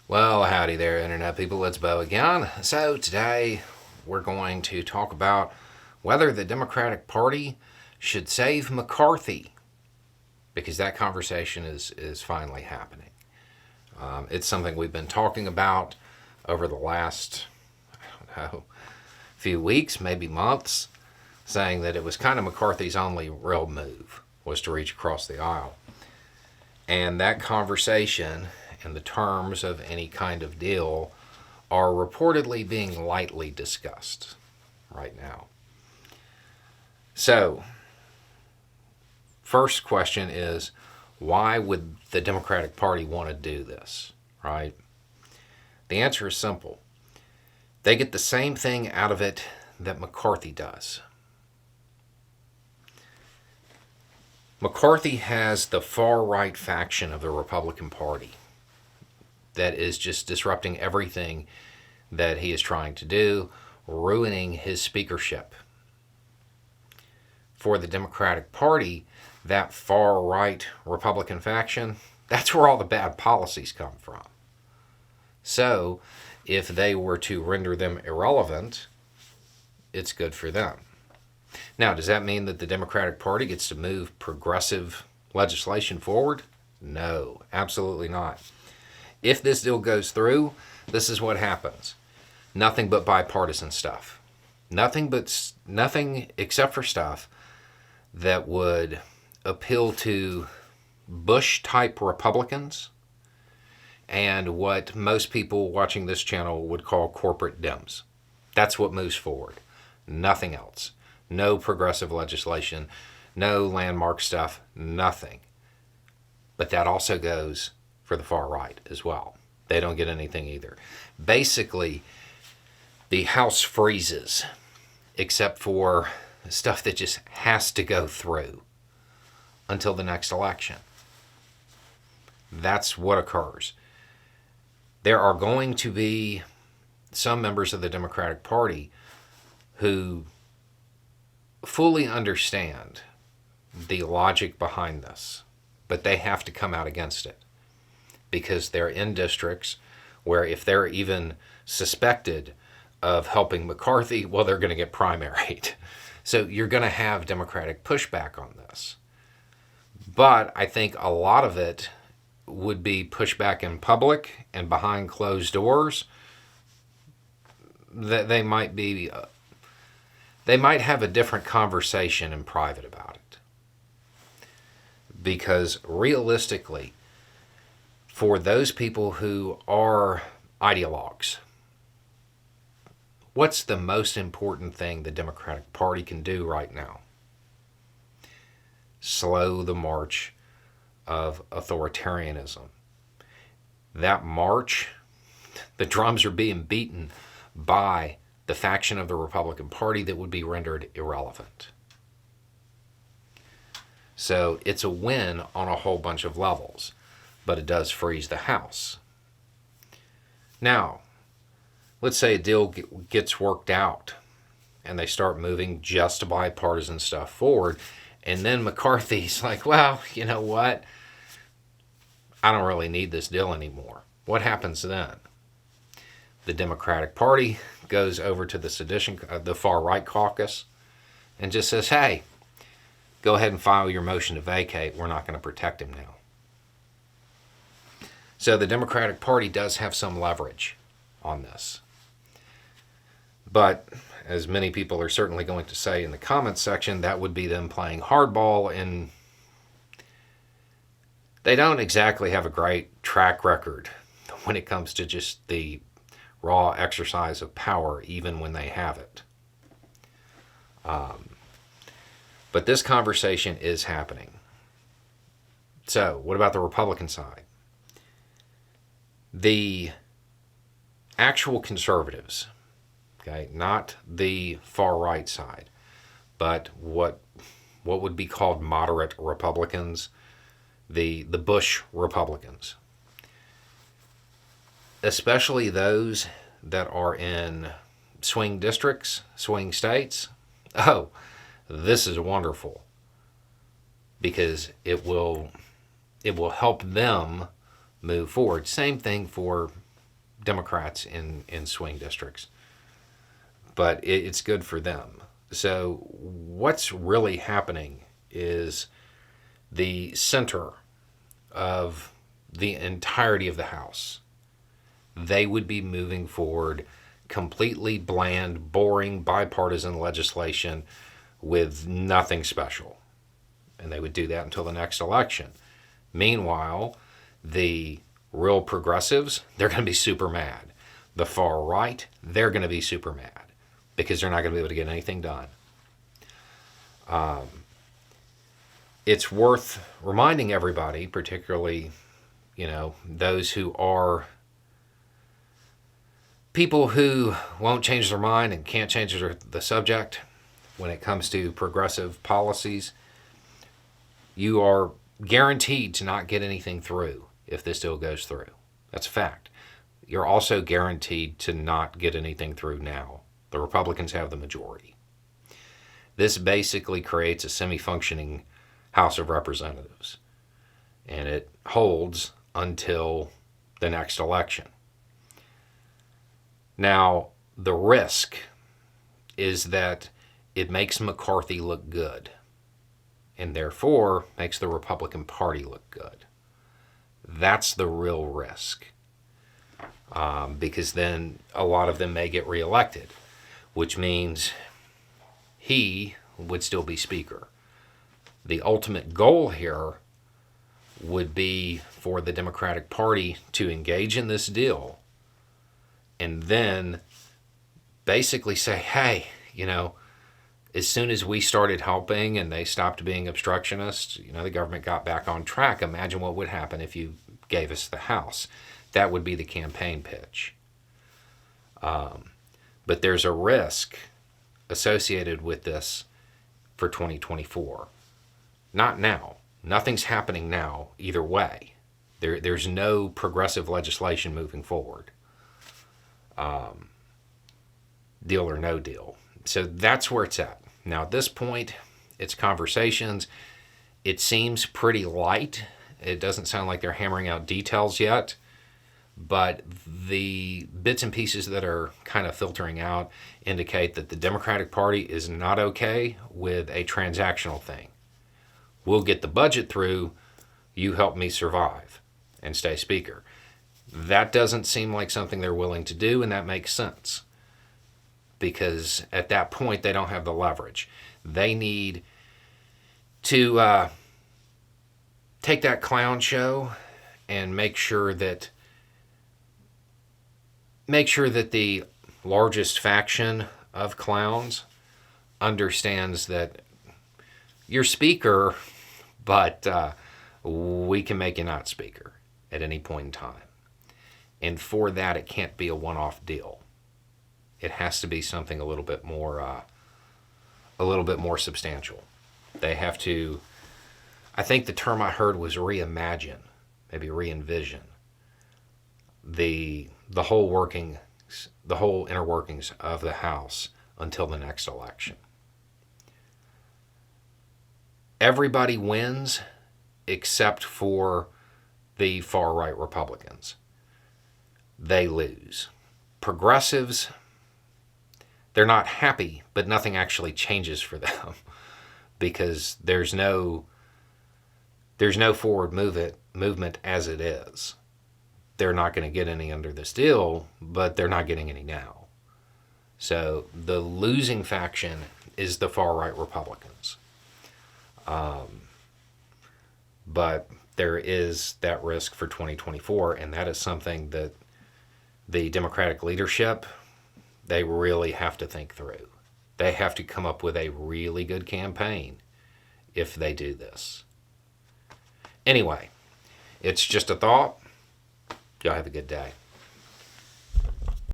Well, howdy there, Internet people. It's Bo again. So, today we're going to talk about whether the Democratic Party should save McCarthy, because that conversation is finally happening. It's something we've been talking about over the last, I don't know, few weeks, maybe months, saying that it was kind of McCarthy's only real move was to reach across the aisle. And that conversation and the terms of any kind of deal are reportedly being lightly discussed right now. So, first question is, why would the Democratic Party want to do this, right? The answer is simple. They get the same thing out of it that McCarthy does. McCarthy has the far-right faction of the Republican Party that is just disrupting everything that he is trying to do, ruining his speakership. For the Democratic Party, that far-right Republican faction, that's where all the bad policies come from. So, if they were to render them irrelevant, it's good for them. Now, does that mean that the Democratic Party gets to move progressive legislation forward? No, absolutely not. If this deal goes through, this is what happens. Nothing but bipartisan stuff. Nothing except for stuff that would appeal to Bush-type Republicans and what most people watching this channel would call corporate Dems. That's what moves forward. Nothing else. No progressive legislation, no landmark stuff, nothing. But that also goes for the far right as well. They don't get anything either. Basically, the House freezes, except for stuff that just has to go through until the next election. That's what occurs. There are going to be some members of the Democratic Party who fully understand the logic behind this, but they have to come out against it because they're in districts where if they're even suspected of helping McCarthy, well, they're going to get primaried. So you're going to have Democratic pushback on this. But I think a lot of it would be pushback in public and behind closed doors. That they might have a different conversation in private about it. Because realistically, for those people who are ideologues, what's the most important thing the Democratic Party can do right now? Slow the march of authoritarianism. That march, the drums are being beaten by the faction of the Republican Party that would be rendered irrelevant. So it's a win on a whole bunch of levels, but it does freeze the House. Now, let's say a deal gets worked out and they start moving just bipartisan stuff forward, and then McCarthy's like, well, you know what? I don't really need this deal anymore. What happens then? The Democratic Party goes over to the far-right caucus and just says, hey, go ahead and file your motion to vacate. We're not going to protect him now. So the Democratic Party does have some leverage on this. But as many people are certainly going to say in the comments section, that would be them playing hardball, and they don't exactly have a great track record when it comes to just the raw exercise of power, even when they have it. But this conversation is happening. So, what about the Republican side? The actual conservatives, okay, not the far-right side, but what would be called moderate Republicans, the Bush Republicans, especially those that are in swing districts, swing states. Oh, this is wonderful because it will help them move forward. Same thing for Democrats in swing districts. But it's good for them. So what's really happening is the center of the entirety of the House, they would be moving forward completely bland, boring, bipartisan legislation with nothing special. And they would do that until the next election. Meanwhile, the real progressives, they're going to be super mad. The far right, they're going to be super mad because they're not going to be able to get anything done. It's worth reminding everybody, particularly, those who are people who won't change their mind and can't change the subject when it comes to progressive policies. You are guaranteed to not get anything through if this deal goes through. That's a fact. You're also guaranteed to not get anything through now. The Republicans have the majority. This basically creates a semi-functioning House of Representatives, and it holds until the next election. Now, the risk is that it makes McCarthy look good, and therefore makes the Republican Party look good. That's the real risk, because then a lot of them may get reelected, which means he would still be Speaker. The ultimate goal here would be for the Democratic Party to engage in this deal and then basically say, hey, as soon as we started helping and they stopped being obstructionists, the government got back on track. Imagine what would happen if you gave us the House. That would be the campaign pitch. But there's a risk associated with this for 2024. Not now. Nothing's happening now either way. There's no progressive legislation moving forward. Deal or no deal. So that's where it's at. Now at this point, it's conversations. It seems pretty light. It doesn't sound like they're hammering out details yet. But the bits and pieces that are kind of filtering out indicate that the Democratic Party is not okay with a transactional thing. We'll get the budget through, you help me survive and stay Speaker. That doesn't seem like something they're willing to do, and that makes sense. Because at that point, they don't have the leverage. They need to take that clown show and make sure that the largest faction of clowns understands that you're Speaker, but we can make you not Speaker at any point in time. And for that, it can't be a one-off deal. It has to be something a little bit more substantial. They have to. I think the term I heard was reimagine, maybe re-envision the whole inner workings of the House until the next election. Everybody wins except for the far-right Republicans. They lose. Progressives, they're not happy, but nothing actually changes for them because there's no forward movement as it is. They're not going to get any under this deal, but they're not getting any now. So the losing faction is the far-right Republicans. But there is that risk for 2024, and that is something that the Democratic leadership, they really have to think through. They have to come up with a really good campaign if they do this. Anyway, it's just a thought. Y'all have a good day.